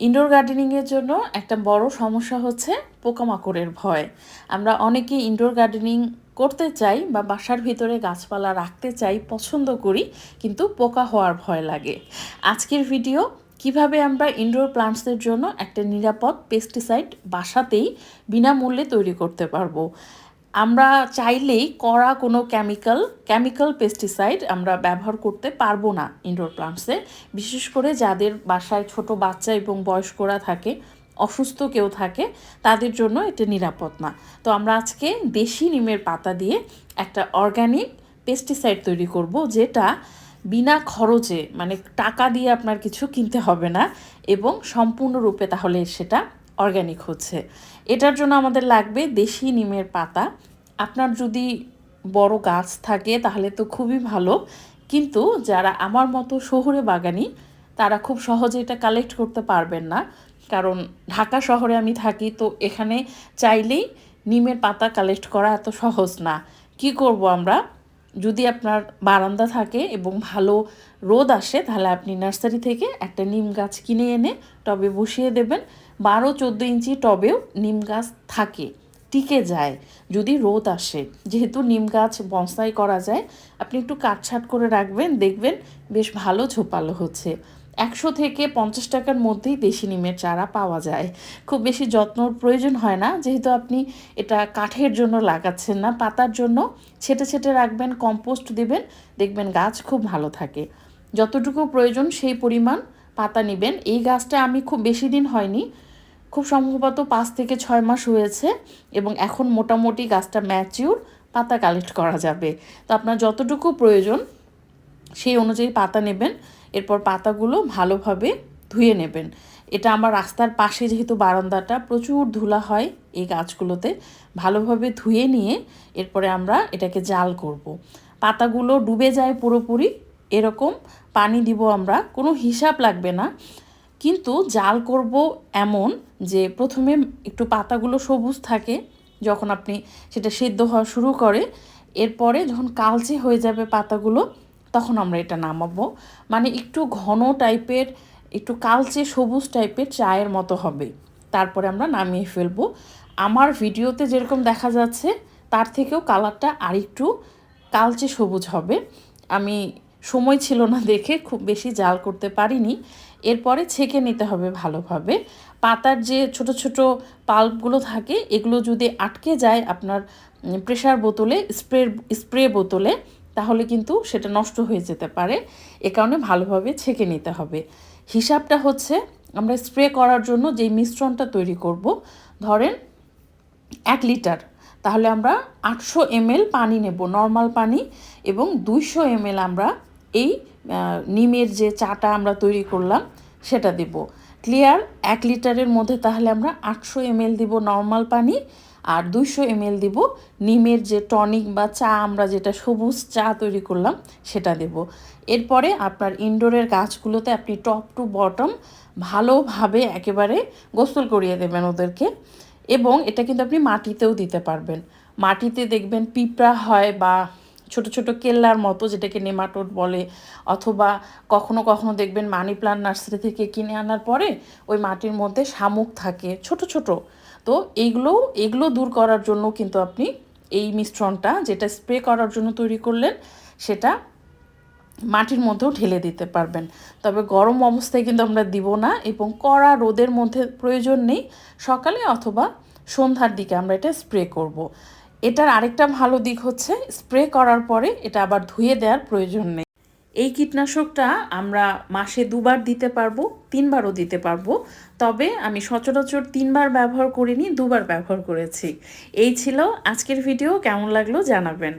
Indoor গার্ডেনিংয়ের জন্য একটা বড় সমস্যা হচ্ছে পোকামাকড়ের ভয়। আমরা অনেকেই ইনডোর গার্ডেনিং করতে চাই বা বাসার ভিতরে গাছপালা রাখতে চাই, পছন্দ করি, কিন্তু পোকা হওয়ার ভয় লাগে। আজকের ভিডিও কিভাবে আমরা ইনডোর প্লান্টসের জন্য একটা নিরাপদ পেস্টিসাইড বাসাতেই বিনামূল্যে তৈরি করতে পারবো। আমরা চাইলেই কড়া কোনো কেমিক্যাল পেস্টিসাইড আমরা ব্যবহার করতে পারবো না ইনডোর প্লান্টসে, বিশেষ করে যাদের বাসায় ছোট বাচ্চা এবং বয়স্করা থাকে, অসুস্থ কেউ থাকে, তাদের জন্য এটা নিরাপদ না। তো আমরা আজকে দেশি নিমের পাতা দিয়ে একটা অর্গানিক পেস্টিসাইড তৈরি করব, যেটা বিনা খরচে, মানে টাকা দিয়ে আপনার কিছু কিনতে হবে না, এবং সম্পূর্ণরূপে তাহলে সেটা অর্গানিক হচ্ছে। এটার জন্য আমাদের লাগবে দেশি নিমের পাতা। আপনার যদি বড় গাছ থাকে তাহলে তো খুবই ভালো, কিন্তু যারা আমার মতো শহুরে বাগানি তারা খুব সহজে এটা কালেক্ট করতে পারবেন না, কারণ ঢাকা শহরে আমি থাকি, তো এখানে চাইলেই নিমের পাতা কালেক্ট করা এত সহজ না। কি করব আমরা, যদি আপনার বারান্দা থাকে এবং ভালো রোদ আসে তাহলে আপনি নার্সারি থেকে একটা নিম গাছ কিনে এনে টবে বসিয়ে দেবেন। 12-14 ইঞ্চি টবেও নিম গাছ থাকে, টিকে যায় যদি রোদ আসে। যেহেতু নিম গাছ বনসাই করা যায়, আপনি একটু কাটছাট করে রাখবেন, দেখবেন বেশ ভালো ঝোপালো হচ্ছে। 100 থেকে 50 টাকার মধ্যেই দেশি নিমের চারা পাওয়া যায়। খুব বেশি যত্নর প্রয়োজন হয় না, যেহেতু আপনি এটা কাঠের জন্য লাগাচ্ছেন না, পাতার জন্য ছেটে ছেটে রাখবেন, কম্পোস্ট দিবেন, দেখবেন গাছ খুব ভালো থাকে। যতটুকু প্রয়োজন সেই পরিমাণ পাতা নেবেন। এই গাছটা আমি খুব বেশি দিন হয়নি, খুব সম্ভবত 5 থেকে 6 মাস হয়েছে, এবং এখন মোটামুটি গাছটা ম্যাচিউর, পাতা কালেক্ট করা যাবে। তো আপনার যতটুকু প্রয়োজন সেই অনুযায়ী পাতা নেবেন। এরপর পাতাগুলো ভালোভাবে ধুয়ে নেবেন। এটা আমার রাস্তার পাশে, যেহেতু বারান্দাটা, প্রচুর ধুলা হয় এই গাছগুলোতে। ভালোভাবে ধুয়ে নিয়ে এরপরে আমরা এটাকে জাল করব। পাতাগুলো ডুবে যায় পুরোপুরি, এরকম পানি দিব আমরা, কোনো হিসাব লাগবে না। কিন্তু জাল করব এমন যে প্রথমে একটু পাতাগুলো সবুজ থাকে, যখন আপনি সেটা সেদ্ধ হওয়া শুরু করে, এরপরে যখন কালচে হয়ে যাবে পাতাগুলো, তখন আমরা এটা নামাবো। মানে একটু ঘন টাইপের, একটু কালচে সবুজ টাইপের চায়ের মতো হবে, তারপরে আমরা নামিয়ে ফেলবো। আমার ভিডিওতে যেরকম দেখা যাচ্ছে তার থেকেও কালারটা আরেকটু কালচে সবুজ হবে। আমি সময় ছিল না দেখে খুব বেশি জাল করতে পারিনি। এরপরে ছেঁকে নিতে হবে ভালোভাবে। পাতার যে ছোট ছোট পাল্পগুলো থাকে, এগুলো যদি আটকে যায় আপনার প্রেসার বোতলে, স্প্রে বোতলে, তাহলে কিন্তু সেটা নষ্ট হয়ে যেতে পারে। এ কারণে ভালোভাবে ছেঁকে নিতে হবে। হিসাবটা হচ্ছে, আমরা স্প্রে করার জন্য যেই মিশ্রণটা তৈরি করব, ধরেন 1 লিটার, তাহলে আমরা 800 ml পানি নেব, নর্মাল পানি, এবং 200 ml আমরা এই নিমের যে চাটা আমরা তৈরি করলাম সেটা দেব। ক্লিয়ার? 1 লিটারের মধ্যে তাহলে আমরা 800 ml দিব নর্মাল পানি, আর 200 ml দিব নিমের যে টনিক বা চা, আমরা যেটা সবুজ চা তৈরি করলাম সেটা দেব। এরপরে আপনার ইনডোরের গাছগুলোতে আপনি টপ টু বটম ভালোভাবে একেবারে গোসল করিয়ে দেবেন ওদেরকে। এবং এটা কিন্তু আপনি মাটিতেও দিতে পারবেন। মাটিতে দেখবেন পিঁপড়া হয়, বা ছোট ছোট কেল্লার মতো, যেটাকে নেমাটোড বলে, অথবা কখনো কখনো দেখবেন মানি প্লান্ট নার্সারি থেকে কিনে আনার পরে ওই মাটির মধ্যে শামুক থাকে ছোট ছোট। তো এগুলো দূর করার জন্য কিন্তু আপনি এই মিশ্রণটা, যেটা স্প্রে করার জন্য তৈরি করলেন, সেটা মাটির মধ্যেও ঢেলে দিতে পারবেন। তবে গরম অবস্থায় কিন্তু আমরা দিব না, এবং কড়া রোদের মধ্যে প্রয়োজন নেই, সকালে অথবা সন্ধ্যার দিকে আমরা এটা স্প্রে করব। এটার আরেকটা ভালো দিক হচ্ছে, স্প্রে করার পরে এটা আবার ধুয়ে দেওয়ার প্রয়োজন নেই। এই কীটনাশকটা আমরা মাসে 2বার দিতে পারবো, 3বারও দিতে পারবো। তবে আমি সচরাচর 3বার ব্যবহার করিনি, 2বার ব্যবহার করেছি। এই ছিল আজকের ভিডিও। কেমন লাগলো জানাবেন।